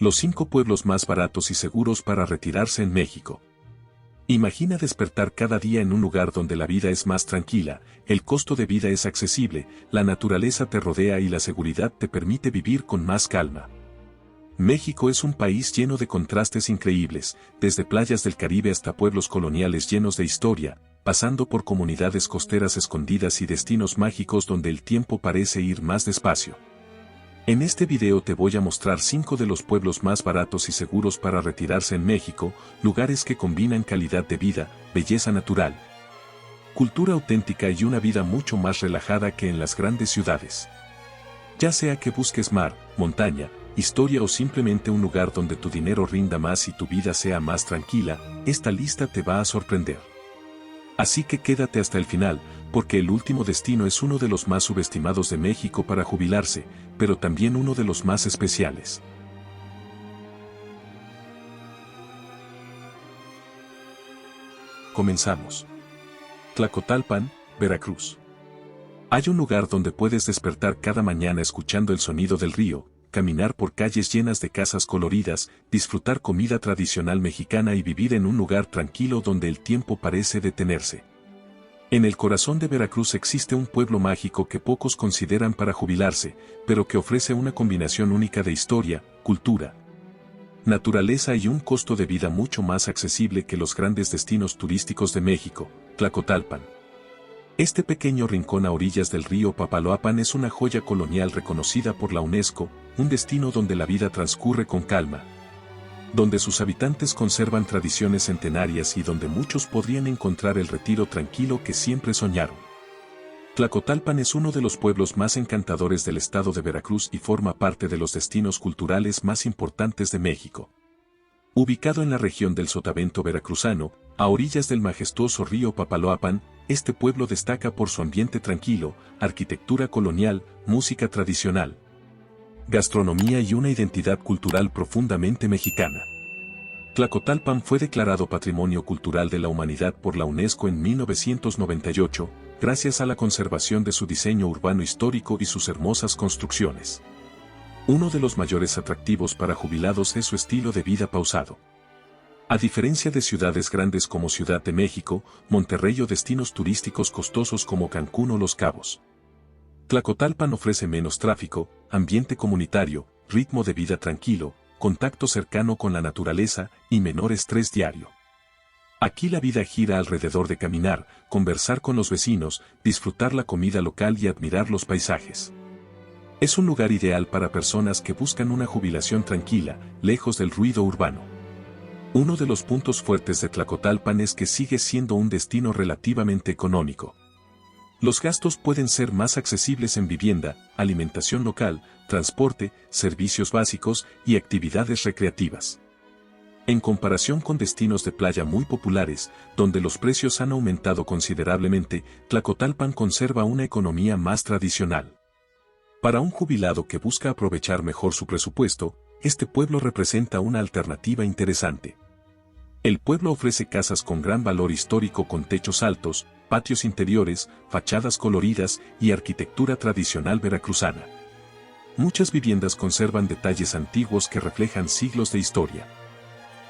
Los 5 pueblos más baratos y seguros para retirarse en México. Imagina despertar cada día en un lugar donde la vida es más tranquila, el costo de vida es accesible, la naturaleza te rodea y la seguridad te permite vivir con más calma. México es un país lleno de contrastes increíbles, desde playas del Caribe hasta pueblos coloniales llenos de historia, pasando por comunidades costeras escondidas y destinos mágicos donde el tiempo parece ir más despacio. En este video te voy a mostrar 5 de los pueblos más baratos y seguros para retirarse en México, lugares que combinan calidad de vida, belleza natural, cultura auténtica y una vida mucho más relajada que en las grandes ciudades. Ya sea que busques mar, montaña, historia o simplemente un lugar donde tu dinero rinda más y tu vida sea más tranquila, esta lista te va a sorprender. Así que quédate hasta el final, porque el último destino es uno de los más subestimados de México para jubilarse, pero también uno de los más especiales. Comenzamos. Tlacotalpan, Veracruz. Hay un lugar donde puedes despertar cada mañana escuchando el sonido del río, caminar por calles llenas de casas coloridas, disfrutar comida tradicional mexicana y vivir en un lugar tranquilo donde el tiempo parece detenerse. En el corazón de Veracruz existe un pueblo mágico que pocos consideran para jubilarse, pero que ofrece una combinación única de historia, cultura, naturaleza y un costo de vida mucho más accesible que los grandes destinos turísticos de México, Tlacotalpan. Este pequeño rincón a orillas del río Papaloapan es una joya colonial reconocida por la UNESCO, un destino donde la vida transcurre con calma, donde sus habitantes conservan tradiciones centenarias y donde muchos podrían encontrar el retiro tranquilo que siempre soñaron. Tlacotalpan es uno de los pueblos más encantadores del estado de Veracruz y forma parte de los destinos culturales más importantes de México. Ubicado en la región del Sotavento veracruzano, a orillas del majestuoso río Papaloapan, este pueblo destaca por su ambiente tranquilo, arquitectura colonial, música tradicional, gastronomía y una identidad cultural profundamente mexicana. Tlacotalpan fue declarado Patrimonio Cultural de la Humanidad por la UNESCO en 1998, gracias a la conservación de su diseño urbano histórico y sus hermosas construcciones. Uno de los mayores atractivos para jubilados es su estilo de vida pausado. A diferencia de ciudades grandes como Ciudad de México, Monterrey o destinos turísticos costosos como Cancún o Los Cabos, Tlacotalpan ofrece menos tráfico, ambiente comunitario, ritmo de vida tranquilo, contacto cercano con la naturaleza y menor estrés diario. Aquí la vida gira alrededor de caminar, conversar con los vecinos, disfrutar la comida local y admirar los paisajes. Es un lugar ideal para personas que buscan una jubilación tranquila, lejos del ruido urbano. Uno de los puntos fuertes de Tlacotalpan es que sigue siendo un destino relativamente económico. Los gastos pueden ser más accesibles en vivienda, alimentación local, transporte, servicios básicos y actividades recreativas. En comparación con destinos de playa muy populares, donde los precios han aumentado considerablemente, Tlacotalpan conserva una economía más tradicional. Para un jubilado que busca aprovechar mejor su presupuesto, este pueblo representa una alternativa interesante. El pueblo ofrece casas con gran valor histórico con techos altos, patios interiores, fachadas coloridas y arquitectura tradicional veracruzana. Muchas viviendas conservan detalles antiguos que reflejan siglos de historia.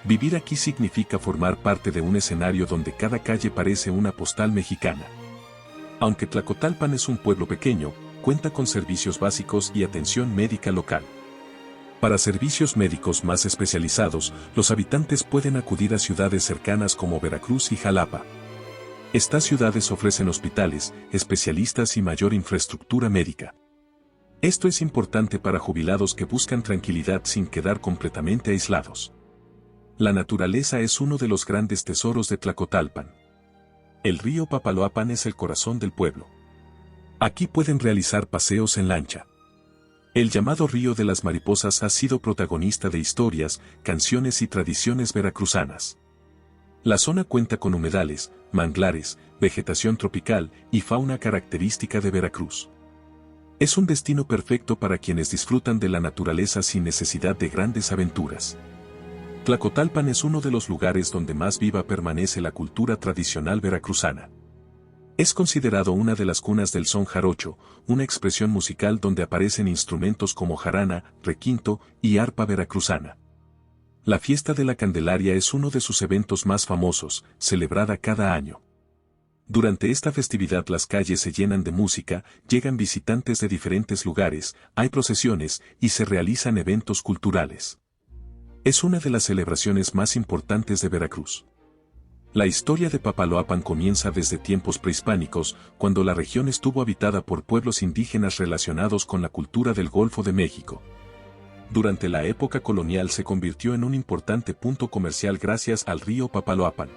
Vivir aquí significa formar parte de un escenario donde cada calle parece una postal mexicana. Aunque Tlacotalpan es un pueblo pequeño, cuenta con servicios básicos y atención médica local. Para servicios médicos más especializados, los habitantes pueden acudir a ciudades cercanas como Veracruz y Jalapa. Estas ciudades ofrecen hospitales, especialistas y mayor infraestructura médica. Esto es importante para jubilados que buscan tranquilidad sin quedar completamente aislados. La naturaleza es uno de los grandes tesoros de Tlacotalpan. El río Papaloapan es el corazón del pueblo. Aquí pueden realizar paseos en lancha. El llamado Río de las Mariposas ha sido protagonista de historias, canciones y tradiciones veracruzanas. La zona cuenta con humedales, manglares, vegetación tropical y fauna característica de Veracruz. Es un destino perfecto para quienes disfrutan de la naturaleza sin necesidad de grandes aventuras. Tlacotalpan es uno de los lugares donde más viva permanece la cultura tradicional veracruzana. Es considerado una de las cunas del son jarocho, una expresión musical donde aparecen instrumentos como jarana, requinto y arpa veracruzana. La fiesta de la Candelaria es uno de sus eventos más famosos, celebrada cada año. Durante esta festividad las calles se llenan de música, llegan visitantes de diferentes lugares, hay procesiones y se realizan eventos culturales. Es una de las celebraciones más importantes de Veracruz. La historia de Papaloapan comienza desde tiempos prehispánicos, cuando la región estuvo habitada por pueblos indígenas relacionados con la cultura del Golfo de México. Durante la época colonial se convirtió en un importante punto comercial gracias al río Papaloapan.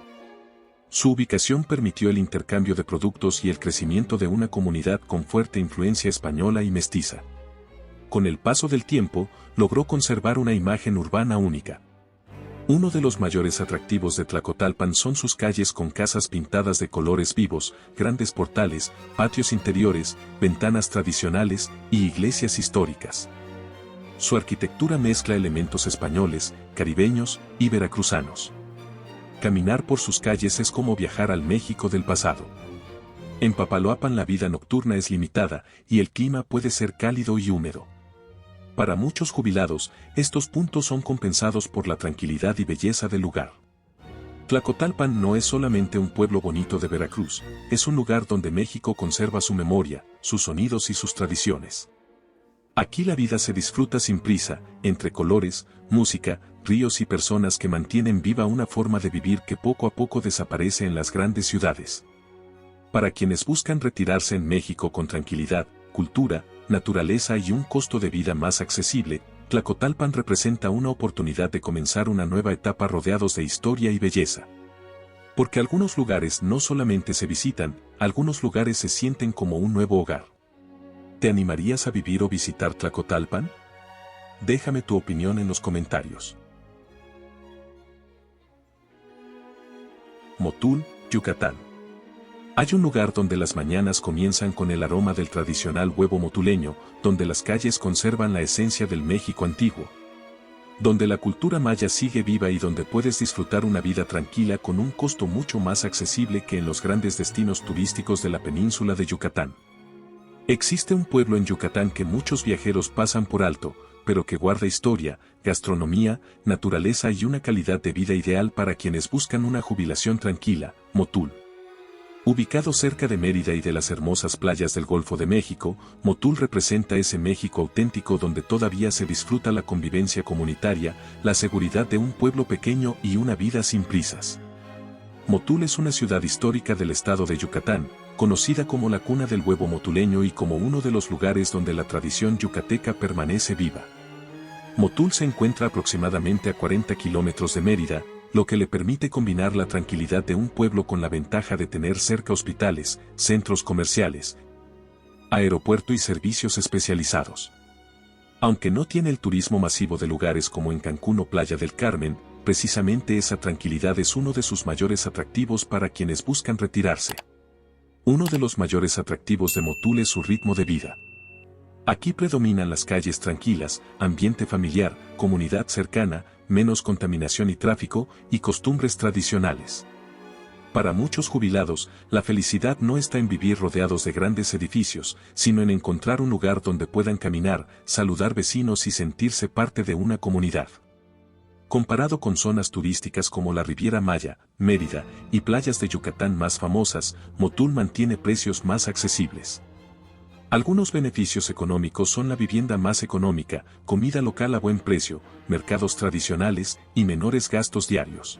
Su ubicación permitió el intercambio de productos y el crecimiento de una comunidad con fuerte influencia española y mestiza. Con el paso del tiempo, logró conservar una imagen urbana única. Uno de los mayores atractivos de Tlacotalpan son sus calles con casas pintadas de colores vivos, grandes portales, patios interiores, ventanas tradicionales y iglesias históricas. Su arquitectura mezcla elementos españoles, caribeños y veracruzanos. Caminar por sus calles es como viajar al México del pasado. En Papaloapan la vida nocturna es limitada y el clima puede ser cálido y húmedo. Para muchos jubilados, estos puntos son compensados por la tranquilidad y belleza del lugar. Tlacotalpan no es solamente un pueblo bonito de Veracruz, es un lugar donde México conserva su memoria, sus sonidos y sus tradiciones. Aquí la vida se disfruta sin prisa, entre colores, música, ríos y personas que mantienen viva una forma de vivir que poco a poco desaparece en las grandes ciudades. Para quienes buscan retirarse en México con tranquilidad, cultura, naturaleza y un costo de vida más accesible, Tlacotalpan representa una oportunidad de comenzar una nueva etapa rodeados de historia y belleza. Porque algunos lugares no solamente se visitan, algunos lugares se sienten como un nuevo hogar. ¿Te animarías a vivir o visitar Tlacotalpan? Déjame tu opinión en los comentarios. Motul, Yucatán. Hay un lugar donde las mañanas comienzan con el aroma del tradicional huevo motuleño, donde las calles conservan la esencia del México antiguo. Donde la cultura maya sigue viva y donde puedes disfrutar una vida tranquila con un costo mucho más accesible que en los grandes destinos turísticos de la península de Yucatán. Existe un pueblo en Yucatán que muchos viajeros pasan por alto, pero que guarda historia, gastronomía, naturaleza y una calidad de vida ideal para quienes buscan una jubilación tranquila, Motul. Ubicado cerca de Mérida y de las hermosas playas del Golfo de México, Motul representa ese México auténtico donde todavía se disfruta la convivencia comunitaria, la seguridad de un pueblo pequeño y una vida sin prisas. Motul es una ciudad histórica del estado de Yucatán, conocida como la cuna del huevo motuleño y como uno de los lugares donde la tradición yucateca permanece viva. Motul se encuentra aproximadamente a 40 kilómetros de Mérida, lo que le permite combinar la tranquilidad de un pueblo con la ventaja de tener cerca hospitales, centros comerciales, aeropuerto y servicios especializados. Aunque no tiene el turismo masivo de lugares como en Cancún o Playa del Carmen, precisamente esa tranquilidad es uno de sus mayores atractivos para quienes buscan retirarse. Uno de los mayores atractivos de Motul es su ritmo de vida. Aquí predominan las calles tranquilas, ambiente familiar, comunidad cercana, menos contaminación y tráfico, y costumbres tradicionales. Para muchos jubilados, la felicidad no está en vivir rodeados de grandes edificios, sino en encontrar un lugar donde puedan caminar, saludar vecinos y sentirse parte de una comunidad. Comparado con zonas turísticas como la Riviera Maya, Mérida y playas de Yucatán más famosas, Motul mantiene precios más accesibles. Algunos beneficios económicos son la vivienda más económica, comida local a buen precio, mercados tradicionales y menores gastos diarios.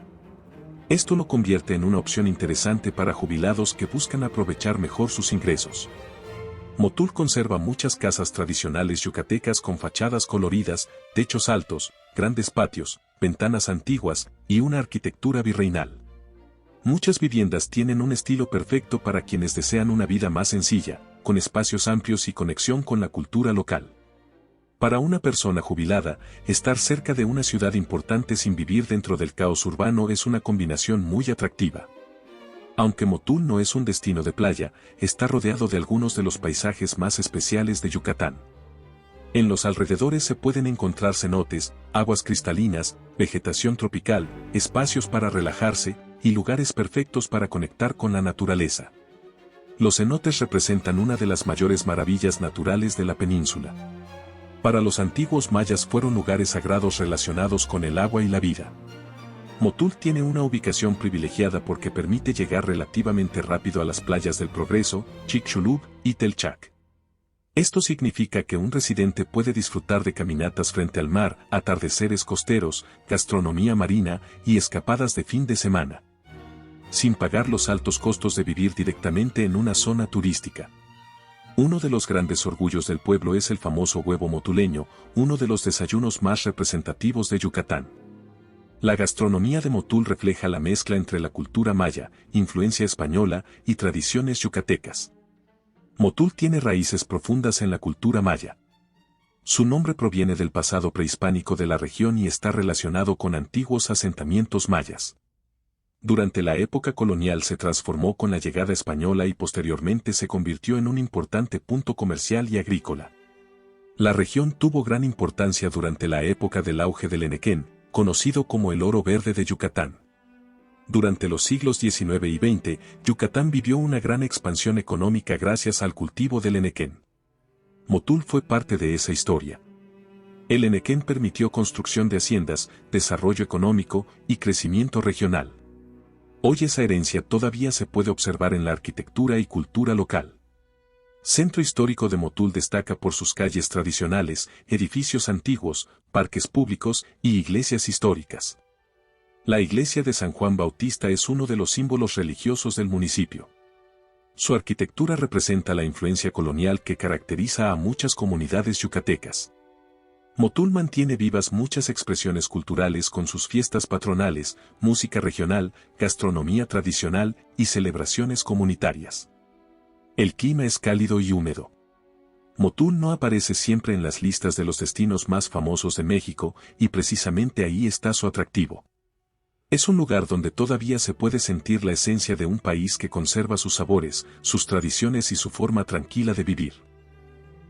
Esto lo convierte en una opción interesante para jubilados que buscan aprovechar mejor sus ingresos. Motul conserva muchas casas tradicionales yucatecas con fachadas coloridas, techos altos, grandes patios, ventanas antiguas y una arquitectura virreinal. Muchas viviendas tienen un estilo perfecto para quienes desean una vida más sencilla, con espacios amplios y conexión con la cultura local. Para una persona jubilada, estar cerca de una ciudad importante sin vivir dentro del caos urbano es una combinación muy atractiva. Aunque Motul no es un destino de playa, está rodeado de algunos de los paisajes más especiales de Yucatán. En los alrededores se pueden encontrar cenotes, aguas cristalinas, vegetación tropical, espacios para relajarse y lugares perfectos para conectar con la naturaleza. Los cenotes representan una de las mayores maravillas naturales de la península. Para los antiguos mayas fueron lugares sagrados relacionados con el agua y la vida. Motul tiene una ubicación privilegiada porque permite llegar relativamente rápido a las playas del Progreso, Chicxulub y Telchac. Esto significa que un residente puede disfrutar de caminatas frente al mar, atardeceres costeros, gastronomía marina y escapadas de fin de semana, sin pagar los altos costos de vivir directamente en una zona turística. Uno de los grandes orgullos del pueblo es el famoso huevo motuleño, uno de los desayunos más representativos de Yucatán. La gastronomía de Motul refleja la mezcla entre la cultura maya, influencia española y tradiciones yucatecas. Motul tiene raíces profundas en la cultura maya. Su nombre proviene del pasado prehispánico de la región y está relacionado con antiguos asentamientos mayas. Durante la época colonial se transformó con la llegada española y posteriormente se convirtió en un importante punto comercial y agrícola. La región tuvo gran importancia durante la época del auge del Enequén, conocido como el oro verde de Yucatán. Durante los siglos XIX y XX, Yucatán vivió una gran expansión económica gracias al cultivo del Enequén. Motul fue parte de esa historia. El Enequén permitió construcción de haciendas, desarrollo económico y crecimiento regional. Hoy esa herencia todavía se puede observar en la arquitectura y cultura local. Centro histórico de Motul destaca por sus calles tradicionales, edificios antiguos, parques públicos y iglesias históricas. La iglesia de San Juan Bautista es uno de los símbolos religiosos del municipio. Su arquitectura representa la influencia colonial que caracteriza a muchas comunidades yucatecas. Motul mantiene vivas muchas expresiones culturales con sus fiestas patronales, música regional, gastronomía tradicional y celebraciones comunitarias. El clima es cálido y húmedo. Motul no aparece siempre en las listas de los destinos más famosos de México y precisamente ahí está su atractivo. Es un lugar donde todavía se puede sentir la esencia de un país que conserva sus sabores, sus tradiciones y su forma tranquila de vivir.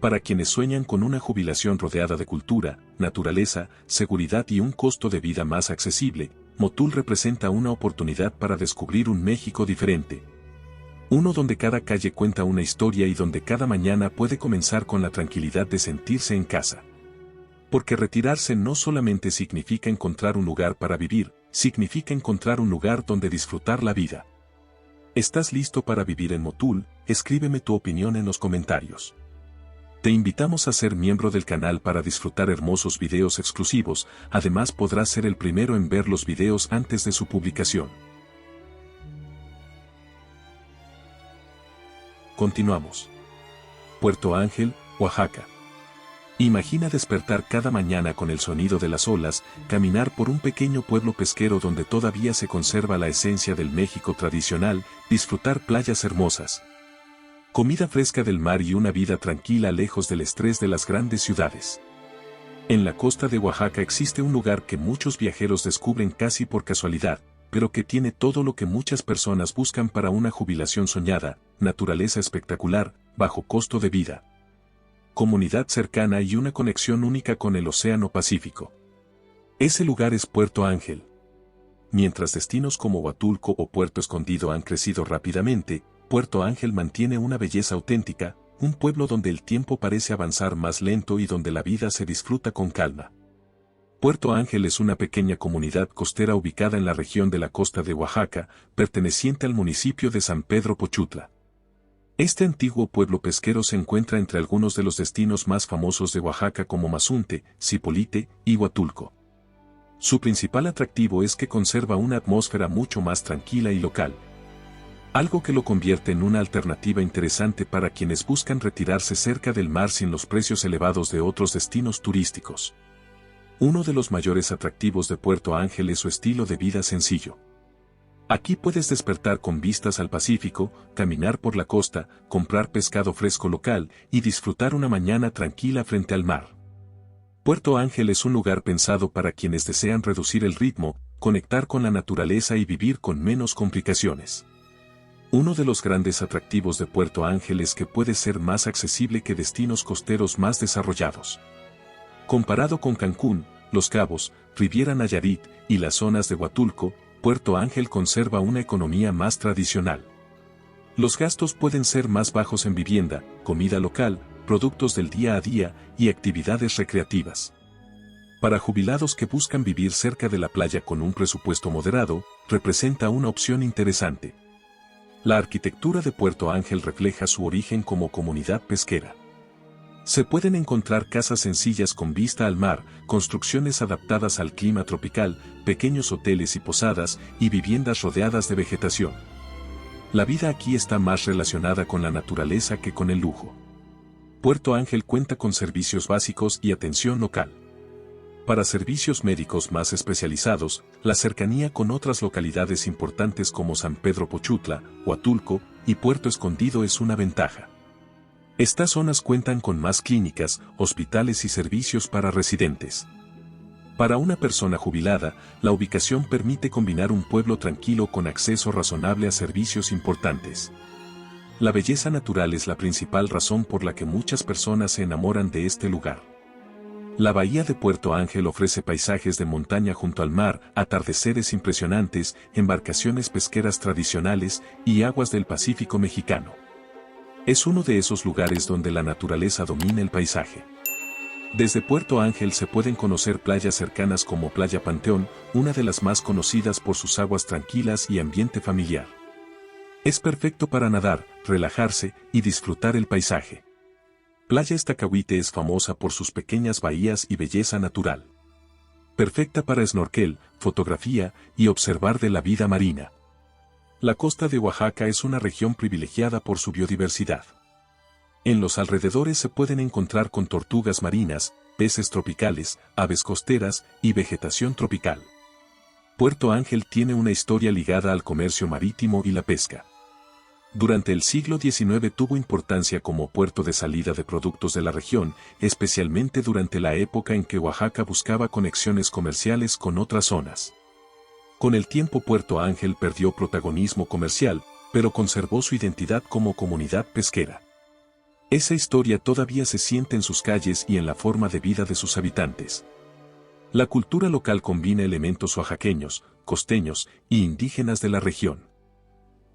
Para quienes sueñan con una jubilación rodeada de cultura, naturaleza, seguridad y un costo de vida más accesible, Motul representa una oportunidad para descubrir un México diferente. Uno donde cada calle cuenta una historia y donde cada mañana puede comenzar con la tranquilidad de sentirse en casa. Porque retirarse no solamente significa encontrar un lugar para vivir, significa encontrar un lugar donde disfrutar la vida. ¿Estás listo para vivir en Motul? Escríbeme tu opinión en los comentarios. Te invitamos a ser miembro del canal para disfrutar hermosos videos exclusivos, además podrás ser el primero en ver los videos antes de su publicación. Continuamos. Puerto Ángel, Oaxaca. Imagina despertar cada mañana con el sonido de las olas, caminar por un pequeño pueblo pesquero donde todavía se conserva la esencia del México tradicional, disfrutar playas hermosas, comida fresca del mar y una vida tranquila lejos del estrés de las grandes ciudades. En la costa de Oaxaca existe un lugar que muchos viajeros descubren casi por casualidad, pero que tiene todo lo que muchas personas buscan para una jubilación soñada: naturaleza espectacular, bajo costo de vida, comunidad cercana y una conexión única con el Océano Pacífico. Ese lugar es Puerto Ángel. Mientras destinos como Huatulco o Puerto Escondido han crecido rápidamente, Puerto Ángel mantiene una belleza auténtica, un pueblo donde el tiempo parece avanzar más lento y donde la vida se disfruta con calma. Puerto Ángel es una pequeña comunidad costera ubicada en la región de la costa de Oaxaca, perteneciente al municipio de San Pedro Pochutla. Este antiguo pueblo pesquero se encuentra entre algunos de los destinos más famosos de Oaxaca como Mazunte, Zipolite y Huatulco. Su principal atractivo es que conserva una atmósfera mucho más tranquila y local, algo que lo convierte en una alternativa interesante para quienes buscan retirarse cerca del mar sin los precios elevados de otros destinos turísticos. Uno de los mayores atractivos de Puerto Ángel es su estilo de vida sencillo. Aquí puedes despertar con vistas al Pacífico, caminar por la costa, comprar pescado fresco local y disfrutar una mañana tranquila frente al mar. Puerto Ángel es un lugar pensado para quienes desean reducir el ritmo, conectar con la naturaleza y vivir con menos complicaciones. Uno de los grandes atractivos de Puerto Ángel es que puede ser más accesible que destinos costeros más desarrollados. Comparado con Cancún, Los Cabos, Riviera Nayarit y las zonas de Huatulco, Puerto Ángel conserva una economía más tradicional. Los gastos pueden ser más bajos en vivienda, comida local, productos del día a día y actividades recreativas. Para jubilados que buscan vivir cerca de la playa con un presupuesto moderado, representa una opción interesante. La arquitectura de Puerto Ángel refleja su origen como comunidad pesquera. Se pueden encontrar casas sencillas con vista al mar, construcciones adaptadas al clima tropical, pequeños hoteles y posadas, y viviendas rodeadas de vegetación. La vida aquí está más relacionada con la naturaleza que con el lujo. Puerto Ángel cuenta con servicios básicos y atención local. Para servicios médicos más especializados, la cercanía con otras localidades importantes como San Pedro Pochutla, Huatulco y Puerto Escondido es una ventaja. Estas zonas cuentan con más clínicas, hospitales y servicios para residentes. Para una persona jubilada, la ubicación permite combinar un pueblo tranquilo con acceso razonable a servicios importantes. La belleza natural es la principal razón por la que muchas personas se enamoran de este lugar. La bahía de Puerto Ángel ofrece paisajes de montaña junto al mar, atardeceres impresionantes, embarcaciones pesqueras tradicionales y aguas del Pacífico mexicano. Es uno de esos lugares donde la naturaleza domina el paisaje. Desde Puerto Ángel se pueden conocer playas cercanas como Playa Panteón, una de las más conocidas por sus aguas tranquilas y ambiente familiar. Es perfecto para nadar, relajarse y disfrutar el paisaje. Playa Estacahuite es famosa por sus pequeñas bahías y belleza natural. Perfecta para snorkel, fotografía y observar de la vida marina. La costa de Oaxaca es una región privilegiada por su biodiversidad. En los alrededores se pueden encontrar con tortugas marinas, peces tropicales, aves costeras y vegetación tropical. Puerto Ángel tiene una historia ligada al comercio marítimo y la pesca. Durante el siglo XIX tuvo importancia como puerto de salida de productos de la región, especialmente durante la época en que Oaxaca buscaba conexiones comerciales con otras zonas. Con el tiempo Puerto Ángel perdió protagonismo comercial, pero conservó su identidad como comunidad pesquera. Esa historia todavía se siente en sus calles y en la forma de vida de sus habitantes. La cultura local combina elementos oaxaqueños, costeños e indígenas de la región.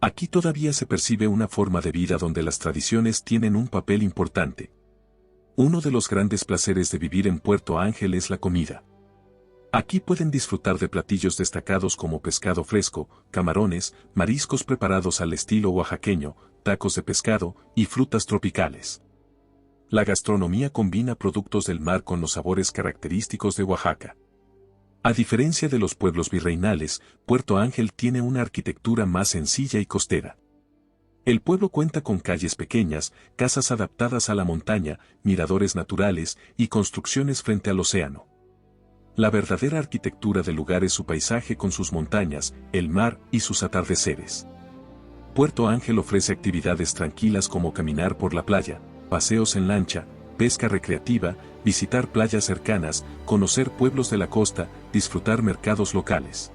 Aquí todavía se percibe una forma de vida donde las tradiciones tienen un papel importante. Uno de los grandes placeres de vivir en Puerto Ángel es la comida. Aquí pueden disfrutar de platillos destacados como pescado fresco, camarones, mariscos preparados al estilo oaxaqueño, tacos de pescado y frutas tropicales. La gastronomía combina productos del mar con los sabores característicos de Oaxaca. A diferencia de los pueblos virreinales, Puerto Ángel tiene una arquitectura más sencilla y costera. El pueblo cuenta con calles pequeñas, casas adaptadas a la montaña, miradores naturales y construcciones frente al océano. La verdadera arquitectura del lugar es su paisaje con sus montañas, el mar y sus atardeceres. Puerto Ángel ofrece actividades tranquilas como caminar por la playa, paseos en lancha, pesca recreativa, visitar playas cercanas, conocer pueblos de la costa, disfrutar mercados locales.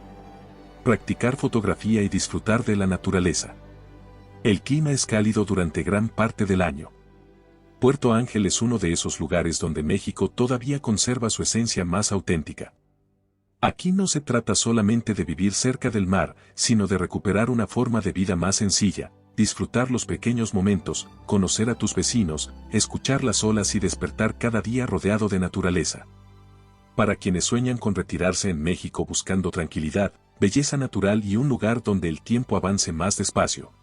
Practicar fotografía y disfrutar de la naturaleza. El clima es cálido durante gran parte del año. Puerto Ángel es uno de esos lugares donde México todavía conserva su esencia más auténtica. Aquí no se trata solamente de vivir cerca del mar, sino de recuperar una forma de vida más sencilla, disfrutar los pequeños momentos, conocer a tus vecinos, escuchar las olas y despertar cada día rodeado de naturaleza. Para quienes sueñan con retirarse en México buscando tranquilidad, belleza natural y un lugar donde el tiempo avance más despacio,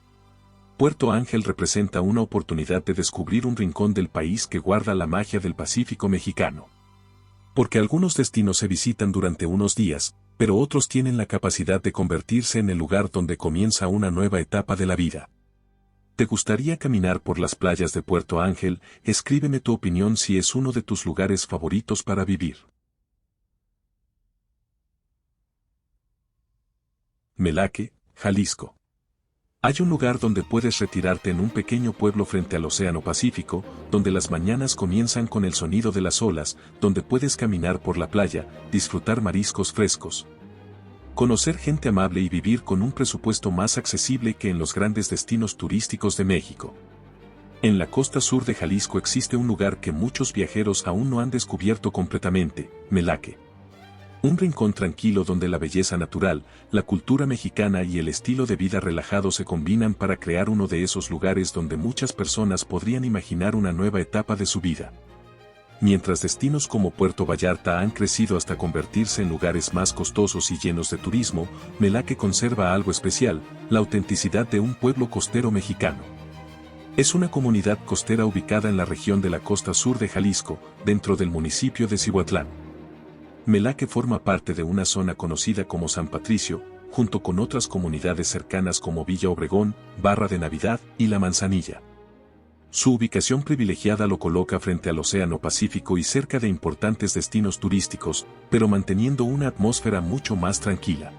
Puerto Ángel representa una oportunidad de descubrir un rincón del país que guarda la magia del Pacífico mexicano. Porque algunos destinos se visitan durante unos días, pero otros tienen la capacidad de convertirse en el lugar donde comienza una nueva etapa de la vida. ¿Te gustaría caminar por las playas de Puerto Ángel? Escríbeme tu opinión si es uno de tus lugares favoritos para vivir. Melaque, Jalisco. Hay un lugar donde puedes retirarte en un pequeño pueblo frente al Océano Pacífico, donde las mañanas comienzan con el sonido de las olas, donde puedes caminar por la playa, disfrutar mariscos frescos, conocer gente amable y vivir con un presupuesto más accesible que en los grandes destinos turísticos de México. En la costa sur de Jalisco existe un lugar que muchos viajeros aún no han descubierto completamente, Melaque. Un rincón tranquilo donde la belleza natural, la cultura mexicana y el estilo de vida relajado se combinan para crear uno de esos lugares donde muchas personas podrían imaginar una nueva etapa de su vida. Mientras destinos como Puerto Vallarta han crecido hasta convertirse en lugares más costosos y llenos de turismo, Melaque conserva algo especial, la autenticidad de un pueblo costero mexicano. Es una comunidad costera ubicada en la región de la costa sur de Jalisco, dentro del municipio de Cihuatlán. Melaque forma parte de una zona conocida como San Patricio, junto con otras comunidades cercanas como Villa Obregón, Barra de Navidad y La Manzanilla. Su ubicación privilegiada lo coloca frente al Océano Pacífico y cerca de importantes destinos turísticos, pero manteniendo una atmósfera mucho más tranquila.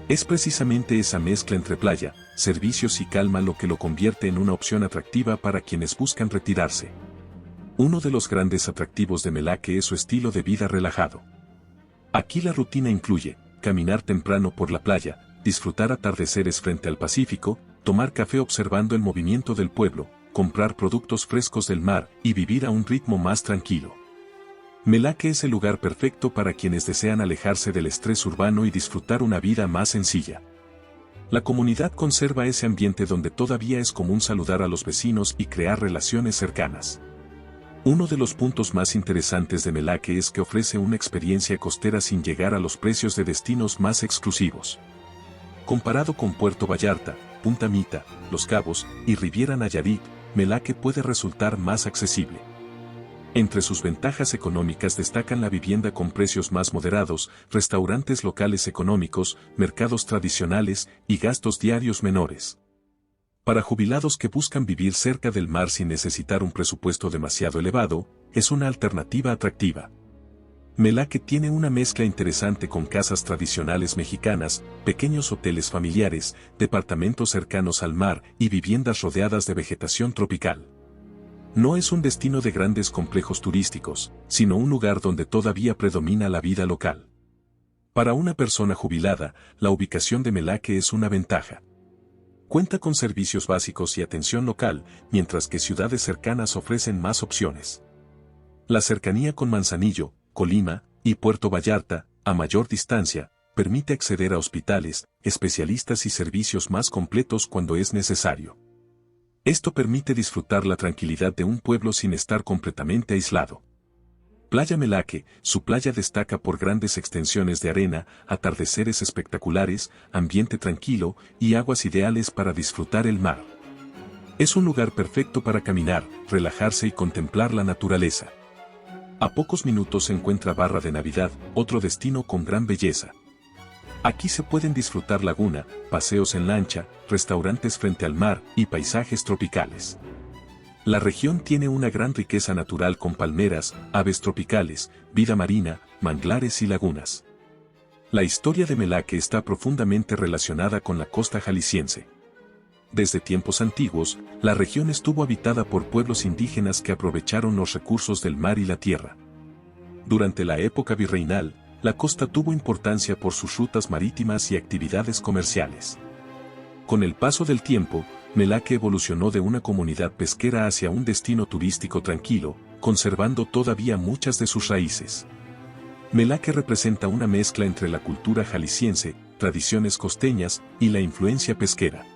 Es precisamente esa mezcla entre playa, servicios y calma lo que lo convierte en una opción atractiva para quienes buscan retirarse. Uno de los grandes atractivos de Melaque es su estilo de vida relajado. Aquí la rutina incluye caminar temprano por la playa, disfrutar atardeceres frente al Pacífico, tomar café observando el movimiento del pueblo, comprar productos frescos del mar y vivir a un ritmo más tranquilo. Melaque es el lugar perfecto para quienes desean alejarse del estrés urbano y disfrutar una vida más sencilla. La comunidad conserva ese ambiente donde todavía es común saludar a los vecinos y crear relaciones cercanas. Uno de los puntos más interesantes de Melaque es que ofrece una experiencia costera sin llegar a los precios de destinos más exclusivos. Comparado con Puerto Vallarta, Punta Mita, Los Cabos y Riviera Nayarit, Melaque puede resultar más accesible. Entre sus ventajas económicas destacan la vivienda con precios más moderados, restaurantes locales económicos, mercados tradicionales y gastos diarios menores. Para jubilados que buscan vivir cerca del mar sin necesitar un presupuesto demasiado elevado, es una alternativa atractiva. Melaque tiene una mezcla interesante con casas tradicionales mexicanas, pequeños hoteles familiares, departamentos cercanos al mar y viviendas rodeadas de vegetación tropical. No es un destino de grandes complejos turísticos, sino un lugar donde todavía predomina la vida local. Para una persona jubilada, la ubicación de Melaque es una ventaja. Cuenta con servicios básicos y atención local, mientras que ciudades cercanas ofrecen más opciones. La cercanía con Manzanillo, Colima y Puerto Vallarta, a mayor distancia, permite acceder a hospitales, especialistas y servicios más completos cuando es necesario. Esto permite disfrutar la tranquilidad de un pueblo sin estar completamente aislado. Playa Melaque, su playa destaca por grandes extensiones de arena, atardeceres espectaculares, ambiente tranquilo y aguas ideales para disfrutar el mar. Es un lugar perfecto para caminar, relajarse y contemplar la naturaleza. A pocos minutos se encuentra Barra de Navidad, otro destino con gran belleza. Aquí se pueden disfrutar laguna, paseos en lancha, restaurantes frente al mar y paisajes tropicales. La región tiene una gran riqueza natural con palmeras, aves tropicales, vida marina, manglares y lagunas. La historia de Melaque está profundamente relacionada con la costa jalisciense. Desde tiempos antiguos, la región estuvo habitada por pueblos indígenas que aprovecharon los recursos del mar y la tierra. Durante la época virreinal, la costa tuvo importancia por sus rutas marítimas y actividades comerciales. Con el paso del tiempo, Melaque evolucionó de una comunidad pesquera hacia un destino turístico tranquilo, conservando todavía muchas de sus raíces. Melaque representa una mezcla entre la cultura jalisciense, tradiciones costeñas y la influencia pesquera.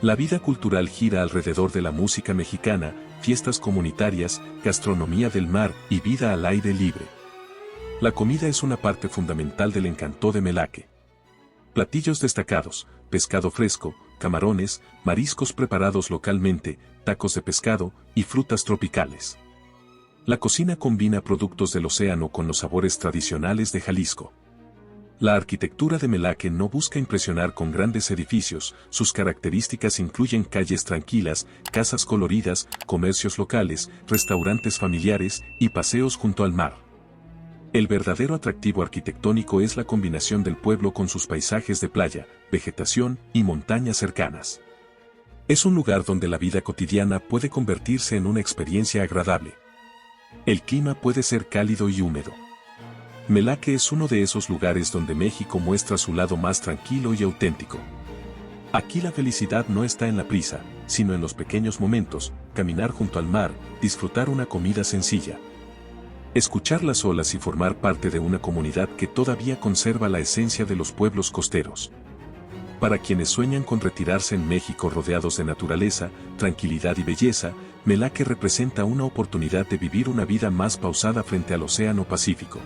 La vida cultural gira alrededor de la música mexicana, fiestas comunitarias, gastronomía del mar y vida al aire libre. La comida es una parte fundamental del encanto de Melaque. Platillos destacados: pescado fresco, camarones, mariscos preparados localmente, tacos de pescado y frutas tropicales. La cocina combina productos del océano con los sabores tradicionales de Jalisco. La arquitectura de Melaque no busca impresionar con grandes edificios, sus características incluyen calles tranquilas, casas coloridas, comercios locales, restaurantes familiares y paseos junto al mar. El verdadero atractivo arquitectónico es la combinación del pueblo con sus paisajes de playa, vegetación y montañas cercanas. Es un lugar donde la vida cotidiana puede convertirse en una experiencia agradable. El clima puede ser cálido y húmedo. Melaque es uno de esos lugares donde México muestra su lado más tranquilo y auténtico. Aquí la felicidad no está en la prisa, sino en los pequeños momentos, caminar junto al mar, disfrutar una comida sencilla. Escuchar las olas y formar parte de una comunidad que todavía conserva la esencia de los pueblos costeros. Para quienes sueñan con retirarse en México rodeados de naturaleza, tranquilidad y belleza, Melaque representa una oportunidad de vivir una vida más pausada frente al Océano Pacífico.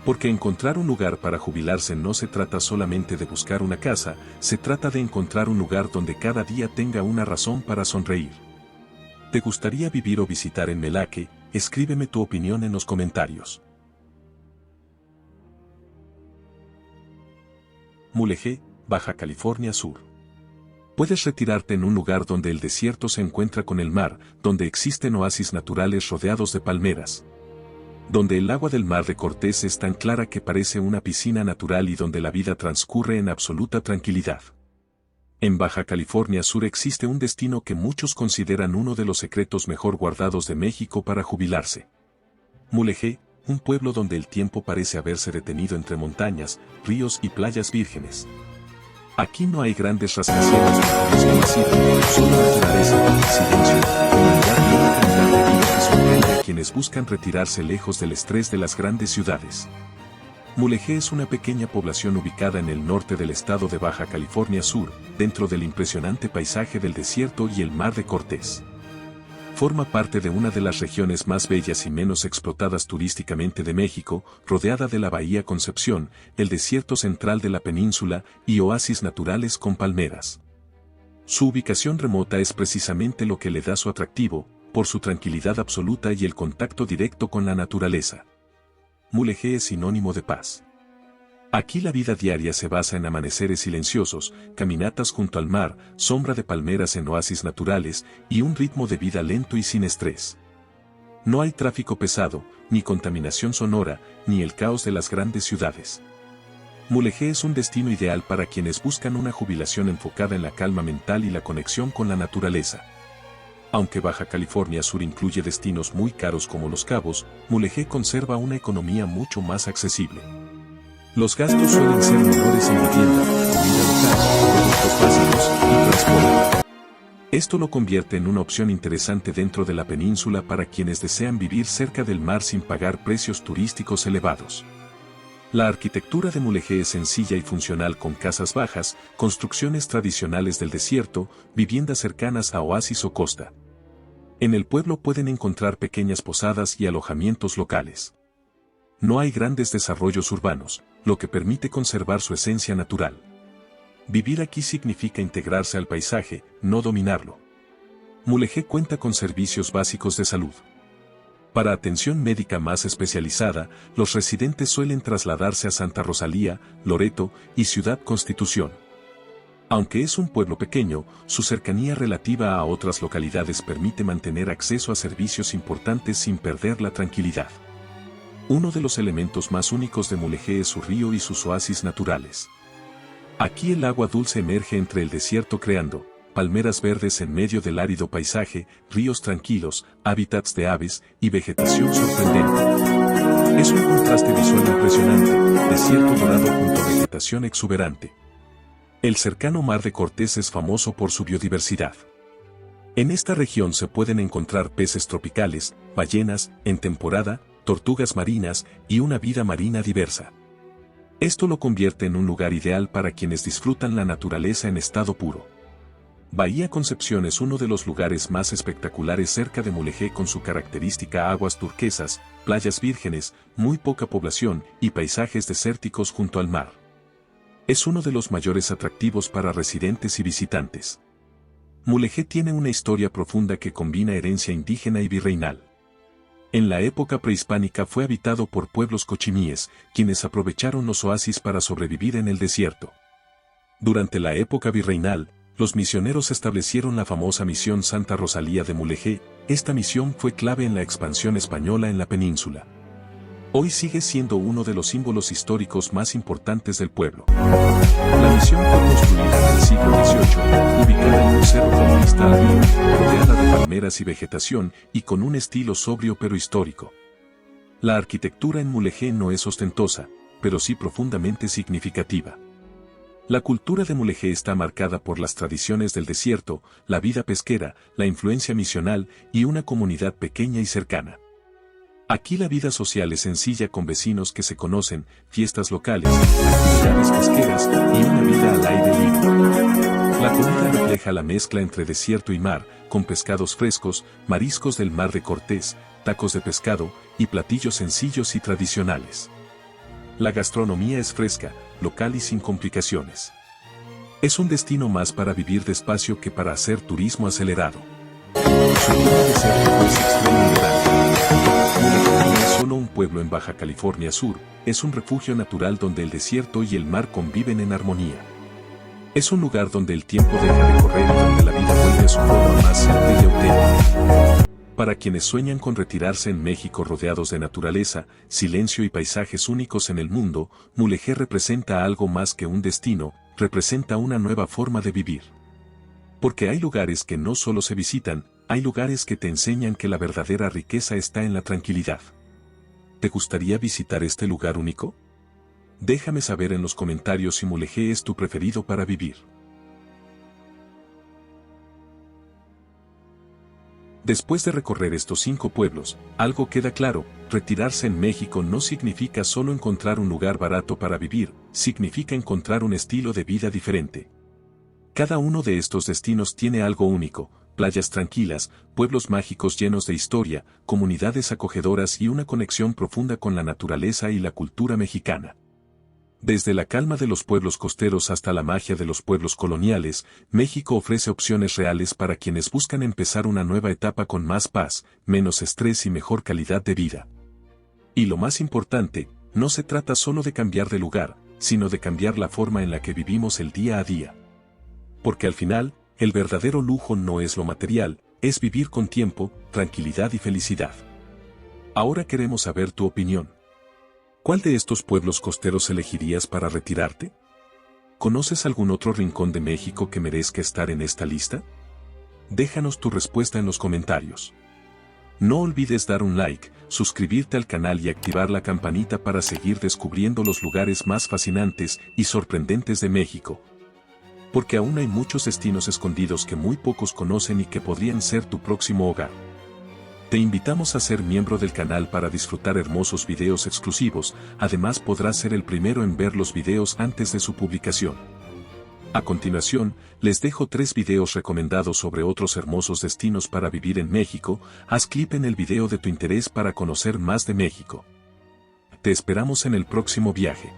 Porque encontrar un lugar para jubilarse no se trata solamente de buscar una casa, se trata de encontrar un lugar donde cada día tenga una razón para sonreír. ¿Te gustaría vivir o visitar en Melaque? Escríbeme tu opinión en los comentarios. Mulegé, Baja California Sur. Puedes retirarte en un lugar donde el desierto se encuentra con el mar, donde existen oasis naturales rodeados de palmeras, donde el agua del Mar de Cortés es tan clara que parece una piscina natural y donde la vida transcurre en absoluta tranquilidad. En Baja California Sur existe un destino que muchos consideran uno de los secretos mejor guardados de México para jubilarse. Mulegé, un pueblo donde el tiempo parece haberse detenido entre montañas, ríos y playas vírgenes. Aquí no hay grandes rascacielos, solo naturaleza, silencio, comunidad y una calidad de vida que sorprende a quienes buscan retirarse lejos del estrés de las grandes ciudades. Mulegé es una pequeña población ubicada en el norte del estado de Baja California Sur, dentro del impresionante paisaje del desierto y el Mar de Cortés. Forma parte de una de las regiones más bellas y menos explotadas turísticamente de México, rodeada de la Bahía Concepción, el desierto central de la península y oasis naturales con palmeras. Su ubicación remota es precisamente lo que le da su atractivo, por su tranquilidad absoluta y el contacto directo con la naturaleza. Mulegé es sinónimo de paz. Aquí la vida diaria se basa en amaneceres silenciosos, caminatas junto al mar, sombra de palmeras en oasis naturales y un ritmo de vida lento y sin estrés. No hay tráfico pesado, ni contaminación sonora, ni el caos de las grandes ciudades. Mulegé es un destino ideal para quienes buscan una jubilación enfocada en la calma mental y la conexión con la naturaleza. Aunque Baja California Sur incluye destinos muy caros como Los Cabos, Mulegé conserva una economía mucho más accesible. Los gastos suelen ser menores en vivienda, comida local, productos básicos y transporte. Esto lo convierte en una opción interesante dentro de la península para quienes desean vivir cerca del mar sin pagar precios turísticos elevados. La arquitectura de Mulegé es sencilla y funcional con casas bajas, construcciones tradicionales del desierto, viviendas cercanas a oasis o costa. En el pueblo pueden encontrar pequeñas posadas y alojamientos locales. No hay grandes desarrollos urbanos, lo que permite conservar su esencia natural. Vivir aquí significa integrarse al paisaje, no dominarlo. Mulegé cuenta con servicios básicos de salud. Para atención médica más especializada, los residentes suelen trasladarse a Santa Rosalía, Loreto y Ciudad Constitución. Aunque es un pueblo pequeño, su cercanía relativa a otras localidades permite mantener acceso a servicios importantes sin perder la tranquilidad. Uno de los elementos más únicos de Mulegé es su río y sus oasis naturales. Aquí el agua dulce emerge entre el desierto creando palmeras verdes en medio del árido paisaje, ríos tranquilos, hábitats de aves y vegetación sorprendente. Es un contraste visual impresionante, desierto dorado junto a vegetación exuberante. El cercano Mar de Cortés es famoso por su biodiversidad. En esta región se pueden encontrar peces tropicales, ballenas, en temporada, tortugas marinas y una vida marina diversa. Esto lo convierte en un lugar ideal para quienes disfrutan la naturaleza en estado puro. Bahía Concepción es uno de los lugares más espectaculares cerca de Mulegé con su característica aguas turquesas, playas vírgenes, muy poca población y paisajes desérticos junto al mar. Es uno de los mayores atractivos para residentes y visitantes. Mulegé tiene una historia profunda que combina herencia indígena y virreinal. En la época prehispánica fue habitado por pueblos cochimíes, quienes aprovecharon los oasis para sobrevivir en el desierto. Durante la época virreinal, los misioneros establecieron la famosa misión Santa Rosalía de Mulegé. Esta misión fue clave en la expansión española en la península. Hoy sigue siendo uno de los símbolos históricos más importantes del pueblo. La misión fue construida en el siglo XVIII, ubicada en un cerro con vista al río, rodeada de palmeras y vegetación, y con un estilo sobrio pero histórico. La arquitectura en Mulegé no es ostentosa, pero sí profundamente significativa. La cultura de Mulegé está marcada por las tradiciones del desierto, la vida pesquera, la influencia misional y una comunidad pequeña y cercana. Aquí la vida social es sencilla con vecinos que se conocen, fiestas locales, actividades pesqueras y una vida al aire libre. La comida refleja la mezcla entre desierto y mar, con pescados frescos, mariscos del mar de Cortés, tacos de pescado y platillos sencillos y tradicionales. La gastronomía es fresca, local y sin complicaciones. Es un destino más para vivir despacio que para hacer turismo acelerado. Su clima desértico es extremo y grande. No es solo un pueblo en Baja California Sur, es un refugio natural donde el desierto y el mar conviven en armonía. Es un lugar donde el tiempo deja de correr y donde la vida vuelve a su forma más simple y auténtica. Para quienes sueñan con retirarse en México rodeados de naturaleza, silencio y paisajes únicos en el mundo, Mulegé representa algo más que un destino, representa una nueva forma de vivir. Porque hay lugares que no solo se visitan, hay lugares que te enseñan que la verdadera riqueza está en la tranquilidad. ¿Te gustaría visitar este lugar único? Déjame saber en los comentarios si Mulegé es tu preferido para vivir. Después de recorrer estos 5 pueblos, algo queda claro: retirarse en México no significa solo encontrar un lugar barato para vivir, significa encontrar un estilo de vida diferente. Cada uno de estos destinos tiene algo único: playas tranquilas, pueblos mágicos llenos de historia, comunidades acogedoras y una conexión profunda con la naturaleza y la cultura mexicana. Desde la calma de los pueblos costeros hasta la magia de los pueblos coloniales, México ofrece opciones reales para quienes buscan empezar una nueva etapa con más paz, menos estrés y mejor calidad de vida. Y lo más importante, no se trata solo de cambiar de lugar, sino de cambiar la forma en la que vivimos el día a día. Porque al final, el verdadero lujo no es lo material, es vivir con tiempo, tranquilidad y felicidad. Ahora queremos saber tu opinión. ¿Cuál de estos pueblos costeros elegirías para retirarte? ¿Conoces algún otro rincón de México que merezca estar en esta lista? Déjanos tu respuesta en los comentarios. No olvides dar un like, suscribirte al canal y activar la campanita para seguir descubriendo los lugares más fascinantes y sorprendentes de México. Porque aún hay muchos destinos escondidos que muy pocos conocen y que podrían ser tu próximo hogar. Te invitamos a ser miembro del canal para disfrutar hermosos videos exclusivos, además podrás ser el primero en ver los videos antes de su publicación. A continuación, les dejo 3 videos recomendados sobre otros hermosos destinos para vivir en México. Haz clic en el video de tu interés para conocer más de México. Te esperamos en el próximo viaje.